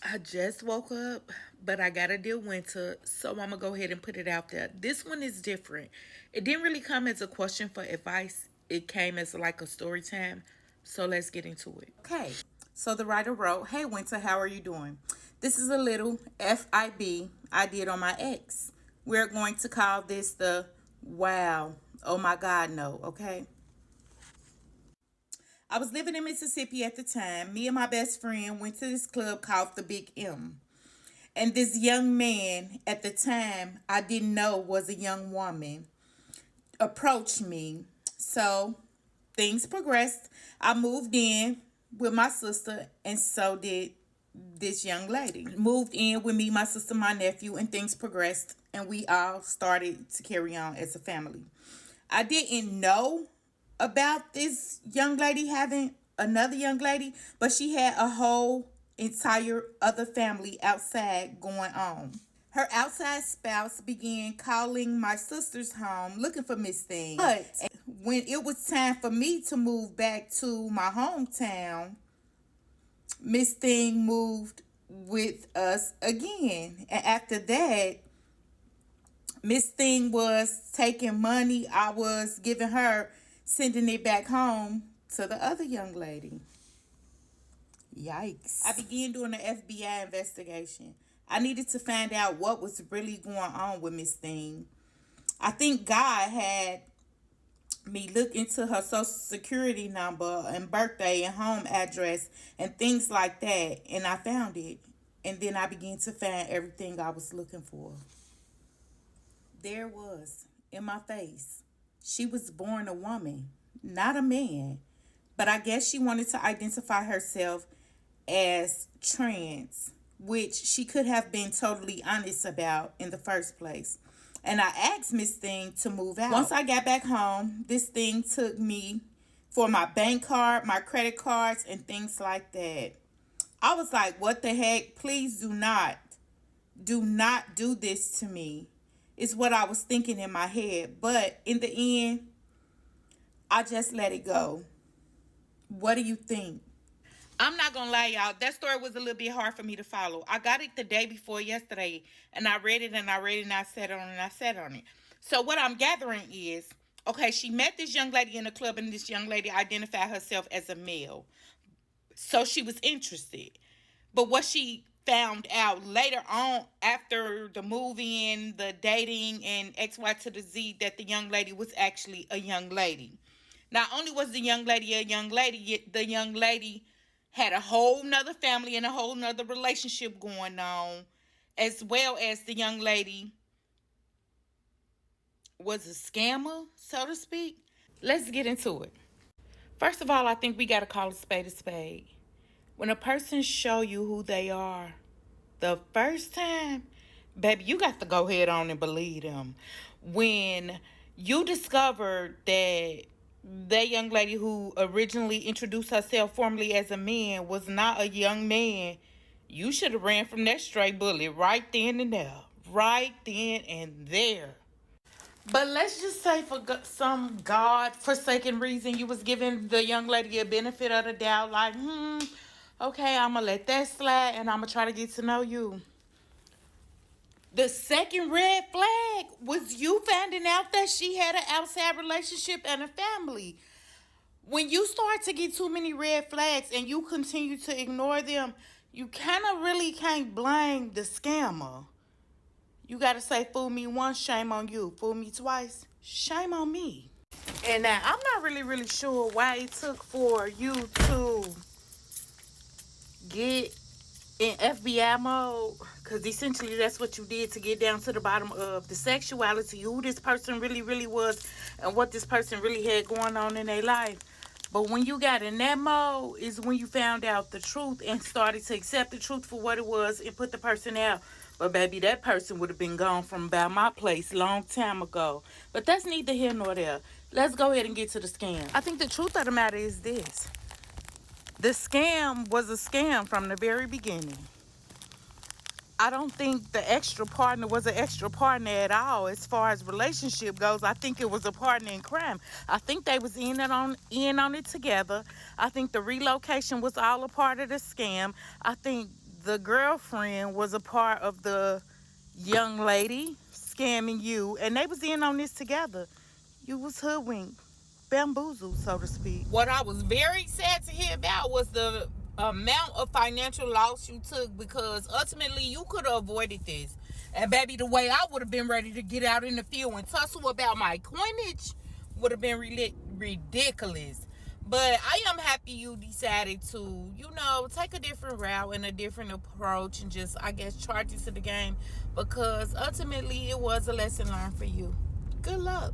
I just woke up, but I gotta deal winter, so I'm gonna go ahead and put it out there. This one is different. It didn't really come as a question for advice, it came as like a story time. So let's get into it. Okay, so the writer wrote, "Hey Winter, how are you doing? This is a little FIB I did on my ex. We're going to call this the wow, oh my God, no, okay? I was living in Mississippi at the time. Me and my best friend went to this club called the Big M. And this young man at the time I didn't know was a young woman approached me. So things progressed. I moved in with my sister, and so did this young lady. Moved in with me, my sister, my nephew, and things progressed, and we all started to carry on as a family. I didn't know about this young lady having another young lady, but she had a whole entire other family outside going on. Her outside spouse began calling my sister's home looking for Miss Thing. But when it was time for me to move back to my hometown, Miss Thing moved with us again. And after that, Miss Thing was taking money I was giving her, sending it back home to the other young lady. Yikes. I began doing an FBI investigation. I needed to find out what was really going on with Miss Thing. I think God had me look into her social security number and birthday and home address and things like that, and I found it. And then I began to find everything I was looking for. There it was in my face. She was born a woman, not a man. But I guess she wanted to identify herself as trans, which she could have been totally honest about in the first place. And I asked Miss Thing to move out. Once I got back home, this thing took me for my bank card, my credit cards, and things like that. I was like, what the heck? Please do not do this to me. Is what I was thinking in my head. But in the end, I just let it go. What do you think? I'm not gonna lie, y'all. That story was a little bit hard for me to follow. I got it the day before yesterday, and I read it and I read it and I sat on it and I sat on it. So what I'm gathering is, okay, she met this young lady in the club, and this young lady identified herself as a male. So she was interested. But what she found out later on after the movie and the dating and XY to the Z, that the young lady was actually a young lady. Not only was the young lady a young lady, yet the young lady had a whole nother family and a whole nother relationship going on, as well as the young lady was a scammer, so to speak. Let's get into it. First of all, I think we got to call a spade a spade. When a person show you who they are the first time, baby, you got to go ahead on and believe them. When you discovered that young lady who originally introduced herself formally as a man was not a young man, you should have ran from that stray bullet right then and there. Right then and there. But let's just say for some God-forsaken reason, you was giving the young lady a benefit of the doubt, like, okay, I'm gonna let that slide and I'm gonna try to get to know you. The second red flag was you finding out that she had an outside relationship and a family. When you start to get too many red flags and you continue to ignore them, you kind of really can't blame the scammer. You got to say, fool me once, shame on you. Fool me twice, shame on me. And now, I'm not really sure why it took for you to get in FBI mode, because essentially that's what you did to get down to the bottom of the sexuality, who this person really was, and what this person really had going on in their life. But when you got in that mode is when you found out the truth and started to accept the truth for what it was and put the person out. But baby, that person would have been gone from about my place long time ago. But that's neither here nor there. Let's go ahead and get to the scam. I think the truth of the matter is this. The scam was a scam from the very beginning. I don't think the extra partner was an extra partner at all as far as relationship goes. I think it was a partner in crime. I think they was in on it together. I think the relocation was all a part of the scam. I think the girlfriend was a part of the young lady scamming you, and they was in on this together. You was hoodwinked, bamboozled, so to speak. What I was very sad to hear about was the amount of financial loss you took, because ultimately you could have avoided this. And baby, the way I would have been ready to get out in the field and tussle about my coinage would have been ridiculous. But I am happy you decided to, take a different route and a different approach and just, I guess, charge it to the game, because ultimately it was a lesson learned for you. Good luck.